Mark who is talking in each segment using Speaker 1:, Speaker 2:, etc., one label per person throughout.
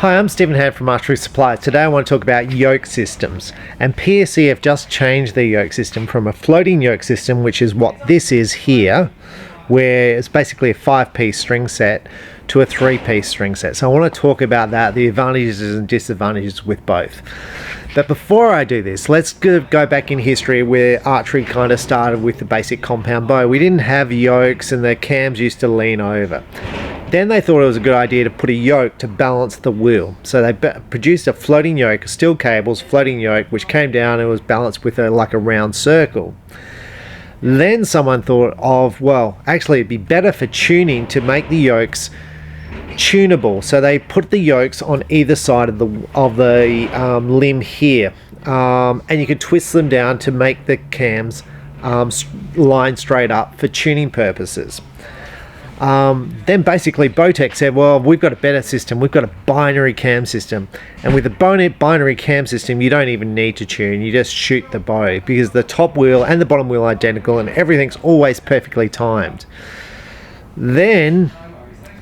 Speaker 1: Hi, I'm Stephen Hand from Archery Supply. Today I want to talk about yoke systems. And PSE have just changed their yoke system from a floating yoke system, which is what this is here, where it's basically a 5-piece string set, to a 3-piece string set. So I want to talk about that, the advantages and disadvantages with both. But before I do this, let's go back in history where archery kind of started with the basic compound bow. We didn't have yokes and the cams used to lean over. Then they thought it was a good idea to put a yoke to balance the wheel. So they produced a floating yoke, steel cables, floating yoke, which came down and was balanced with like a round circle. Then someone thought of, well, actually it'd be better for tuning to make the yokes tunable. So they put the yokes on either side of the limb here, and you could twist them down to make the cams line straight up for tuning purposes. Then basically Bowtech said, well, we've got a better system, we've got a binary cam system, and with a binary cam system you don't even need to tune, you just shoot the bow because the top wheel and the bottom wheel are identical and everything's always perfectly timed. Then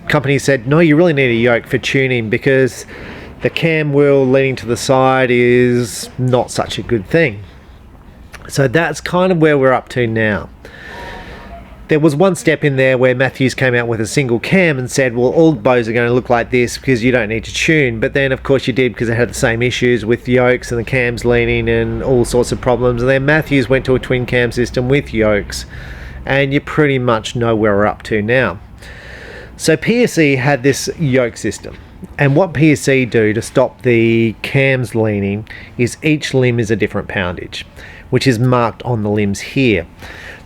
Speaker 1: companies said, no, you really need a yoke for tuning because the cam wheel leaning to the side is not such a good thing. So that's kind of where we're up to now. There was one step in there where Matthews came out with a single cam and said, well, all bows are going to look like this because you don't need to tune. But then, of course, you did because it had the same issues with yokes and the cams leaning and all sorts of problems. And then Matthews went to a twin cam system with yokes, and you pretty much know where we're up to now. So PSE had this yoke system. And what PSE do to stop the cams leaning is each limb is a different poundage, which is marked on the limbs here.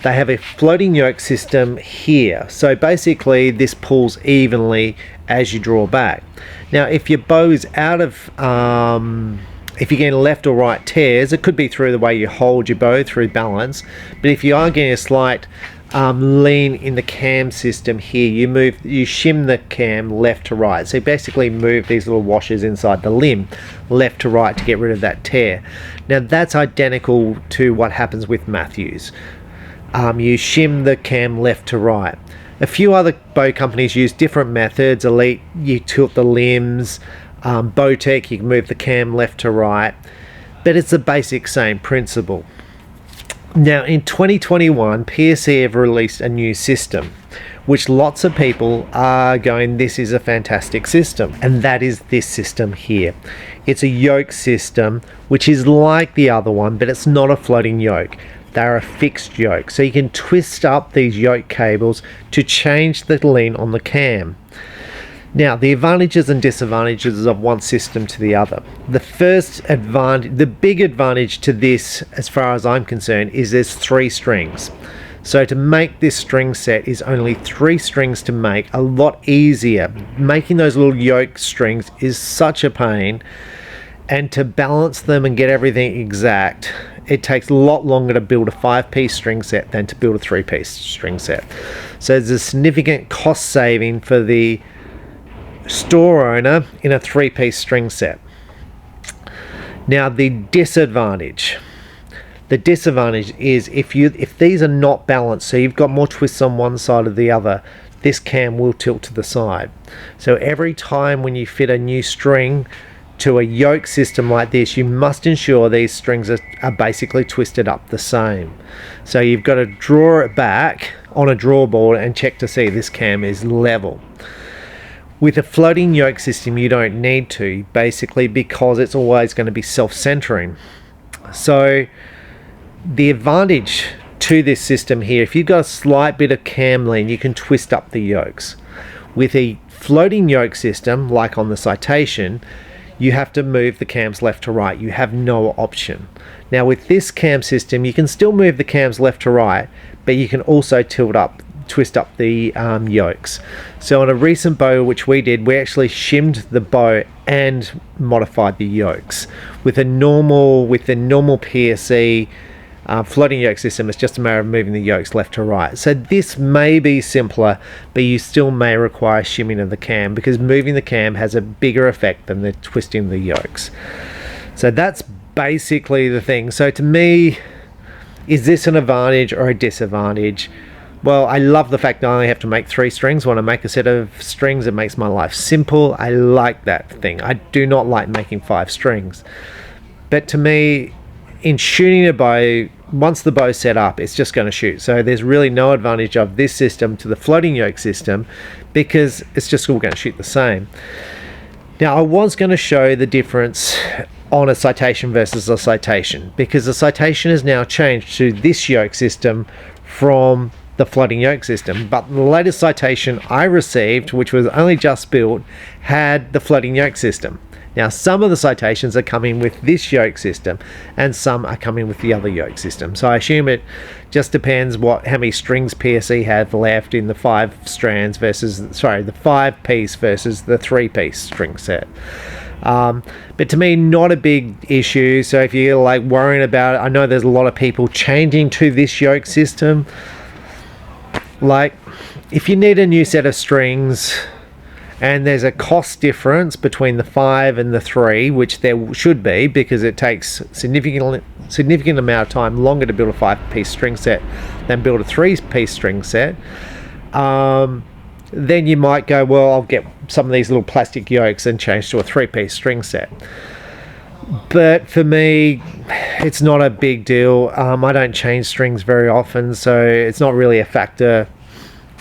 Speaker 1: They have a floating yoke system here. So basically this pulls evenly as you draw back. Now if your bow is out of, if you're getting left or right tears, it could be through the way you hold your bow through balance. But if you are getting a slight lean in the cam system here, you shim the cam left to right. So you basically move these little washers inside the limb left to right to get rid of that tear. Now that's identical to what happens with Matthews. You shim the cam left to right. A few other bow companies use different methods. Elite, you tilt the limbs. Bowtech, you can move the cam left to right. But it's the basic same principle. Now in 2021, PSE have released a new system, which lots of people are going, this is a fantastic system, and that is this system here. It's a yoke system, which is like the other one, but it's not a floating yoke. They're a fixed yoke, so you can twist up these yoke cables to change the lean on the cam. Now, the advantages and disadvantages of one system to the other. The first advantage, the big advantage to this, as far as I'm concerned, is there's 3 strings. So to make this string set is only 3 strings to make, a lot easier. Making those little yoke strings is such a pain, and to balance them and get everything exact, it takes a lot longer to build a 5-piece string set than to build a 3-piece string set. So there's a significant cost saving for the store owner in a 3-piece string set. Now the disadvantage is if these are not balanced, so you've got more twists on one side or the other, this cam will tilt to the side. So every time when you fit a new string to a yoke system like this, you must ensure these strings are basically twisted up the same. So you've got to draw it back on a draw board and check to see this cam is level. With a floating yoke system you don't need to, basically because it's always going to be self-centering. So the advantage to this system here, if you've got a slight bit of cam lean, you can twist up the yokes. With a floating yoke system, like on the Citation, you have to move the cams left to right. You have no option. Now with this cam system, you can still move the cams left to right, but you can also twist up the yokes. So on a recent bow which we did, we actually shimmed the bow and modified the yokes. With the normal PSE floating yoke system, it's just a matter of moving the yokes left to right. So this may be simpler, but you still may require shimming of the cam because moving the cam has a bigger effect than the twisting the yokes. So that's basically the thing. So to me, is this an advantage or a disadvantage? Well, I love the fact that I only have to make 3 strings. When I make a set of strings, it makes my life simple. I like that thing. I do not like making 5 strings. But to me, in shooting a bow, once the bow's set up, it's just going to shoot. So there's really no advantage of this system to the floating yoke system, because it's just all going to shoot the same. Now, I was going to show the difference on a citation versus a citation, because the citation has now changed to this yoke system from the floating yoke system. But the latest citation I received, which was only just built, had the floating yoke system. Now, some of the citations are coming with this yoke system, and some are coming with the other yoke system. So I assume it just depends how many strings PSE have left in the 5 strands versus, sorry, the 5-piece versus the 3-piece string set. But to me, not a big issue. So if you're like worrying about it, I know there's a lot of people changing to this yoke system. Like, if you need a new set of strings, and there's a cost difference between the 5 and the 3, which there should be, because it takes significant amount of time longer to build a 5-piece string set than build a 3-piece string set, then you might go, well, I'll get some of these little plastic yokes and change to a 3-piece string set. But for me, it's not a big deal. I don't change strings very often, so it's not really a factor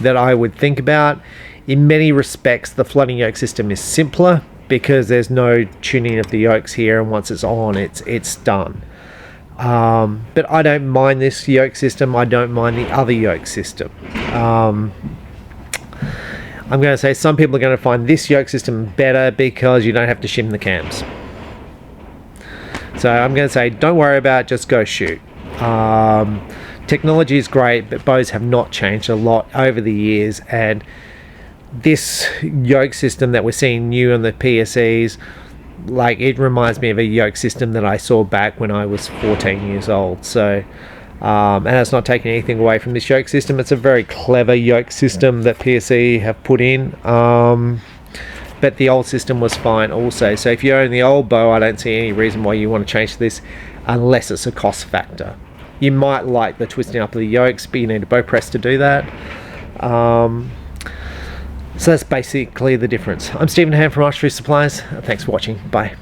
Speaker 1: that I would think about. In many respects, the floating yoke system is simpler, because there's no tuning of the yokes here, and once it's on, it's done. But I don't mind this yoke system. I don't mind the other yoke system. I'm going to say some people are going to find this yoke system better because you don't have to shim the cams. So I'm going to say, don't worry about it, just go shoot. Technology is great, but bows have not changed a lot over the years, and this yoke system that we're seeing new on the PSEs, like, it reminds me of a yoke system that I saw back when I was 14 years old. So and that's not taking anything away from this yoke system. It's a very clever yoke system that PSE have put in, but the old system was fine also. So if you own the old bow, I don't see any reason why you want to change to this, unless it's a cost factor. You might like the twisting up of the yokes, but you need a bow press to do that. So that's basically the difference. I'm Stephen Ham from Archery Supplies. Thanks for watching. Bye.